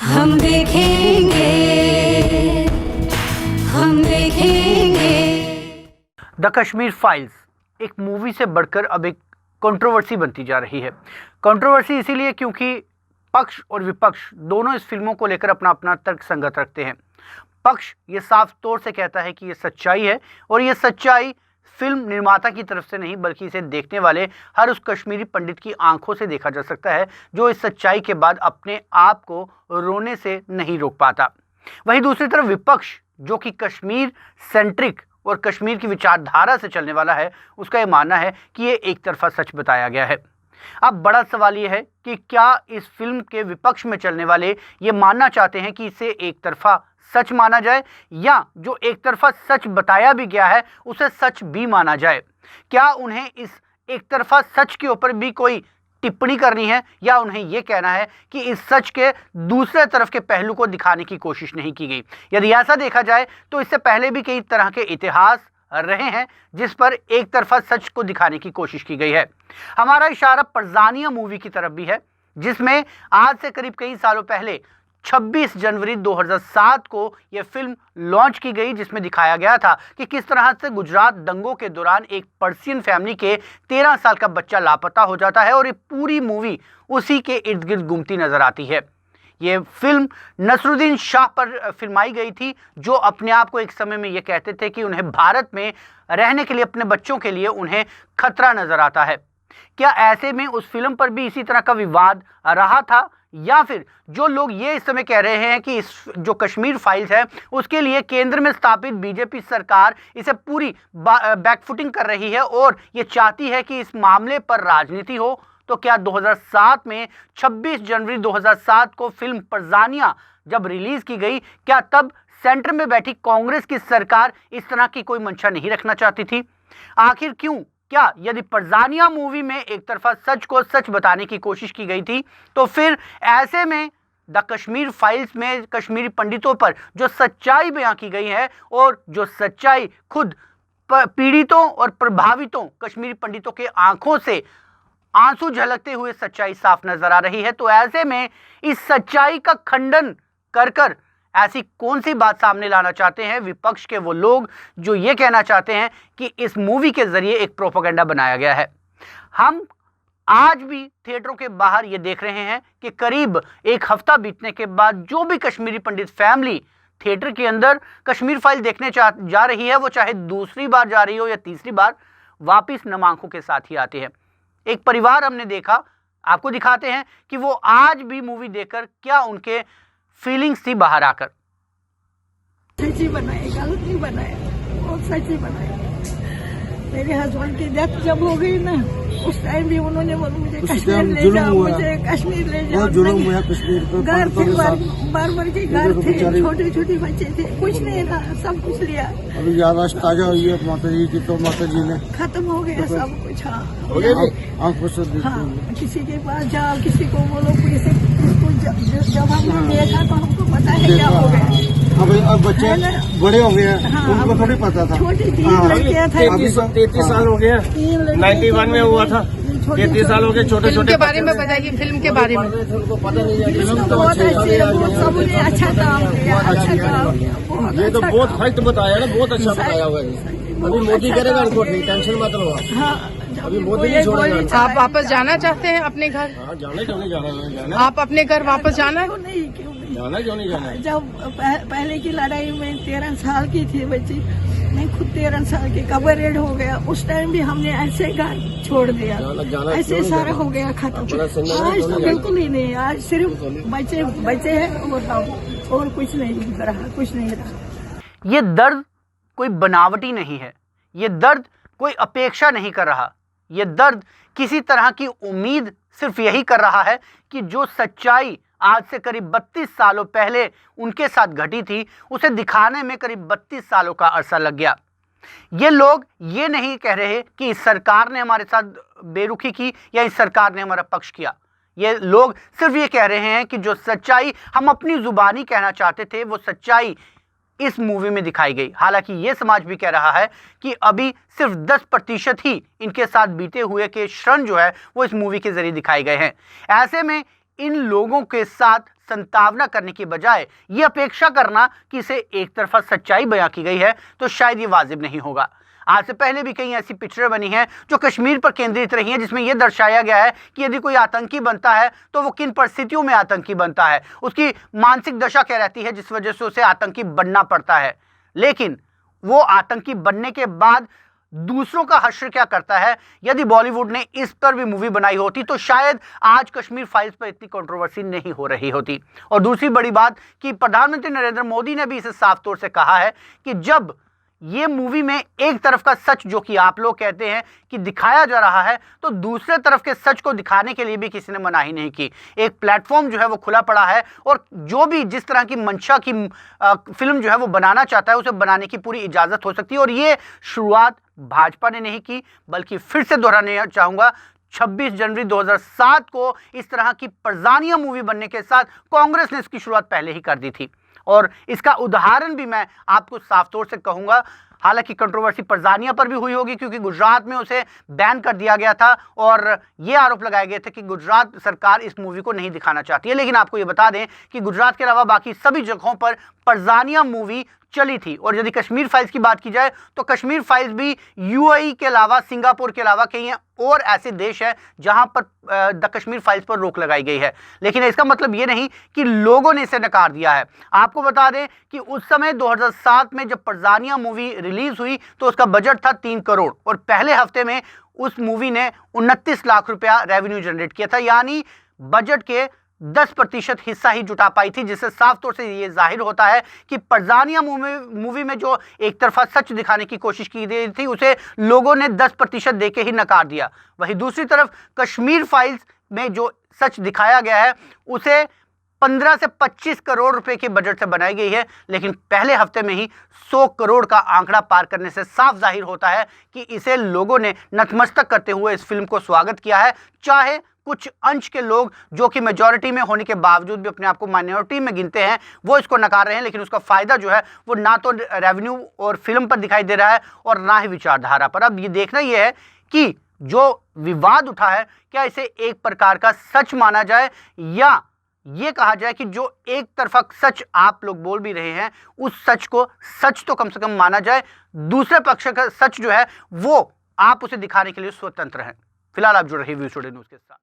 हम देखेंगे, हम देखेंगे। द कश्मीर फाइल्स एक मूवी से बढ़कर अब एक कंट्रोवर्सी बनती जा रही है। कंट्रोवर्सी इसीलिए क्योंकि पक्ष और विपक्ष दोनों इस फिल्मों को लेकर अपना अपना तर्क संगत रखते हैं। पक्ष ये साफ तौर से कहता है कि ये सच्चाई है और ये सच्चाई फिल्म निर्माता की तरफ से नहीं बल्कि इसे देखने वाले हर उस कश्मीरी पंडित की आंखों से देखा जा सकता है जो इस सच्चाई के बाद अपने आप को रोने से नहीं रोक पाता। वहीं दूसरी तरफ विपक्ष जो कि कश्मीर सेंट्रिक और कश्मीर की विचारधारा से चलने वाला है, उसका ये मानना है कि ये एक तरफा सच बताया गया है। अब बड़ा सवाल ये है कि क्या इस फिल्म के विपक्ष में चलने वाले ये मानना चाहते हैं कि इसे एक तरफा सच माना जाए या जो एक तरफा सच बताया भी गया है उसे सच भी माना जाए। क्या उन्हें इस एक तरफा सच के ऊपर भी कोई टिप्पणी करनी है या उन्हें यह कहना है कि इस सच के दूसरे तरफ के पहलू को दिखाने की कोशिश नहीं की गई। यदि ऐसा देखा जाए तो इससे पहले भी कई तरह के इतिहास रहे हैं जिस पर एक तरफा सच को दिखाने की कोशिश की गई है। हमारा इशारा परजानिया मूवी की तरफ भी है जिसमें आज से करीब कई सालों पहले 26 जनवरी 2007 को यह फिल्म लॉन्च की गई, जिसमें दिखाया गया था कि किस तरह से गुजरात दंगों के दौरान एक पर्सियन फैमिली के 13 साल का बच्चा लापता हो जाता है और ये पूरी मूवी उसी के इर्द गिर्द घूमती नजर आती है। ये फिल्म नसरुद्दीन शाह पर फिल्माई गई थी जो अपने आप को एक समय में ये कहते थे कि उन्हें भारत में रहने के लिए अपने बच्चों के लिए उन्हें खतरा नजर आता है। क्या ऐसे में उस फिल्म पर भी इसी तरह का विवाद रहा था या फिर जो लोग ये इस समय कह रहे हैं कि इस जो कश्मीर फाइल्स है उसके लिए केंद्र में स्थापित बीजेपी सरकार इसे पूरी बैकफुटिंग कर रही है और ये चाहती है कि इस मामले पर राजनीति हो, तो क्या 2007 में 26 जनवरी 2007 को फिल्म परजानिया जब रिलीज की गई, क्या तब सेंटर में बैठी कांग्रेस की सरकार इस तरह की कोई मंशा नहीं रखना चाहती थी? आखिर क्यों? क्या यदि परजानिया मूवी में एक तरफा सच को सच बताने की कोशिश की गई थी तो फिर ऐसे में द कश्मीर फाइल्स में कश्मीरी पंडितों पर जो सच्चाई बयां की गई है और जो सच्चाई खुद पीड़ितों और प्रभावितों कश्मीरी पंडितों के आंखों से आंसू झलकते हुए सच्चाई साफ नजर आ रही है, तो ऐसे में इस सच्चाई का खंडन कर ऐसी कौन सी बात सामने लाना चाहते हैं विपक्ष के वो लोग जो ये कहना चाहते हैं कि इस मूवी के जरिए एक प्रोपेगेंडा बनाया गया है। हम आज भी थिएटरों के बाहर ये देख रहे हैं कि करीब एक हफ्ता बीतने के बाद जो भी कश्मीरी पंडित फैमिली थिएटर के अंदर कश्मीर फाइल देखने जा रही है, वो चाहे दूसरी बार जा रही हो या तीसरी बार, वापिस नम आंखों के साथ ही आती है। एक परिवार हमने देखा, आपको दिखाते हैं कि वो आज भी मूवी देखकर क्या उनके फीलिंग्स थी बाहर आकर। सच्ची बनाए, गलत नहीं बनाया, बहुत सच्ची बनाया। मेरे हस्बैंड की डेथ जब हो गई ना, उस टाइम भी उन्होंने बोला मुझे कश्मीर ले जाओ, मुझे कश्मीर ले जाओ। घर थे, बार के घर थे, छोटे छोटे बच्चे थे, कुछ नहीं था, सब कुछ लिया। अभी याददाश्त ताजा हुई है माता जी की, तो माता जी ने खत्म हो गया सब कुछ। हाँ, किसी के पास जाओ, किसी को बोलो, किसी जब हमने देखा तो हमको पता है क्या हो गया। अब बच्चे बड़े हो गए हैं, उनको थोड़ी पता था। छोटी 3 लड़कियां थे, 33 साल हो गया, 91 में हुआ था, 33 साल हो गए। छोटे छोटे के बारे में बताइए, फिल्म के बारे में। बहुत अच्छी है, सबने अच्छा काम किया, अच्छा काम किया। ये तो बहुत फैक्ट बताया ना, बहुत अच्छा बताया हुआ है। अभी मोदी करेगा रिपोर्ट, नहीं टेंशन मत लो। अभी मोदी नहीं छोड़ेगा। आप वापस जाना चाहते हैं अपने घर? जाना क्यों नहीं जाना? आप अपने घर वापस जाना है? जाना क्यों नहीं जाना? जब पहले की लड़ाई में 13 साल की थी बच्ची, मैं खुद 13 साल की, कबर रेड हो गया, उस टाइम भी हमने ऐसे घर छोड़ दिया, ऐसे सारा हो गया खत्म। आज तो बिल्कुल ही नहीं, आज सिर्फ बच्चे हैं और हम, और कुछ नहीं रहा, कुछ नहीं रहा। ये दर्द कोई बनावटी नहीं है, ये दर्द कोई अपेक्षा नहीं कर रहा, ये दर्द किसी तरह की उम्मीद सिर्फ यही कर रहा है कि जो सच्चाई आज से करीब 32 सालों पहले उनके साथ घटी थी उसे दिखाने में करीब 32 सालों का अरसा लग गया। ये लोग ये नहीं कह रहे कि इस सरकार ने हमारे साथ बेरुखी की या इस सरकार ने हमारा पक्ष किया। ये लोग सिर्फ ये कह रहे हैं कि जो सच्चाई हम अपनी जुबानी कहना चाहते थे वो सच्चाई इस मूवी में दिखाई गई। हालांकि ये समाज भी कह रहा है कि अभी सिर्फ 10% ही इनके साथ बीते हुए के क्षण जो है वो इस मूवी के जरिए दिखाए गए हैं। ऐसे में इन लोगों के साथ संतावना करने की बजाय ये अपेक्षा करना कि इसे एक तरफा सच्चाई बयां की गई है तो शायद ये वाजिब नहीं होगा। आज से पहले भी कई ऐसी पिक्चरें बनी हैं जो कश्मीर पर केंद्रित रही हैं, जिसमें यह दर्शाया गया है कि यदि कोई आतंकी बनता है तो वो किन परिस्थितियों में आतंकी बनता है, उसकी मानसिक दशा क्या रहती है जिस वजह से उसे आतंकी बनना पड़ता है। लेकिन वो आतंकी बनने के बाद दूसरों का हश्र क्या करता है, यदि बॉलीवुड ने इस पर भी मूवी बनाई होती तो शायद आज कश्मीर फाइल्स पर इतनी कंट्रोवर्सी नहीं हो रही होती। और दूसरी बड़ी बात कि प्रधानमंत्री नरेंद्र मोदी ने भी इसे साफ तौर से कहा है कि जब ये मूवी में एक तरफ का सच जो कि आप लोग कहते हैं कि दिखाया जा रहा है, तो दूसरे तरफ के सच को दिखाने के लिए भी किसी ने मनाही नहीं की। एक प्लेटफॉर्म जो है वो खुला पड़ा है और जो भी जिस तरह की मंशा की फिल्म जो है वो बनाना चाहता है उसे बनाने की पूरी इजाज़त हो सकती है। और ये शुरुआत भाजपा ने नहीं की, बल्कि फिर से दोहराने चाहूँगा 26 जनवरी 2007 को इस तरह की परजानिया मूवी बनने के साथ कांग्रेस ने इसकी शुरुआत पहले ही कर दी थी। और इसका उदाहरण भी मैं आपको साफ तौर से कहूँगा। हालांकि कंट्रोवर्सी परजानिया पर भी हुई होगी क्योंकि गुजरात में उसे बैन कर दिया गया था और ये आरोप लगाए गए थे कि गुजरात सरकार इस मूवी को नहीं दिखाना चाहती है। लेकिन आपको ये बता दें कि गुजरात के अलावा बाकी सभी जगहों पर परजानिया मूवी चली थी। और यदि कश्मीर फाइल्स की बात की जाए तो कश्मीर फाइल्स भी यूएई के अलावा, सिंगापुर के अलावा कई और ऐसे देश हैं जहां पर द कश्मीर फाइल्स पर रोक लगाई गई है। लेकिन इसका मतलब ये नहीं कि लोगों ने इसे नकार दिया है। आपको बता दें कि उस समय 2007 में जब परजानिया मूवी रिलीज हुई तो उसका बजट था 3 करोड़ और पहले हफ्ते में उस मूवी ने 29 लाख रुपया रेवेन्यू जनरेट किया था, यानी बजट के 10% हिस्सा ही जुटा पाई थी, जिससे साफ तौर से ये जाहिर होता है कि परजानिया मूवी में जो एक तरफा सच दिखाने की कोशिश की गई थी उसे लोगों ने 10% देके ही नकार दिया। वहीं दूसरी तरफ कश्मीर फाइल्स में जो सच दिखाया गया है उसे 15 से 25 करोड़ रुपए के बजट से बनाई गई है, लेकिन पहले हफ्ते में ही 100 करोड़ का आंकड़ा पार करने से साफ जाहिर होता है कि इसे लोगों ने नतमस्तक करते हुए इस फिल्म को स्वागत किया है। चाहे कुछ अंश के लोग जो कि मेजॉरिटी में होने के बावजूद भी अपने आप को माइनॉरिटी में गिनते हैं वो इसको नकार रहे हैं, लेकिन उसका फायदा जो है वो ना तो रेवेन्यू और फिल्म पर दिखाई दे रहा है और ना ही विचारधारा पर। अब ये देखना ये है कि जो विवाद उठा है क्या इसे एक प्रकार का सच माना जाए या ये कहा जाए कि जो एक तरफा सच आप लोग बोल भी रहे हैं उस सच को सच तो कम से कम माना जाए, दूसरे पक्ष का सच जो है वो आप उसे दिखाने के लिए स्वतंत्र हैं। फिलहाल आप जुड़ रहे व्यू स्टूडियो न्यूज़ के साथ।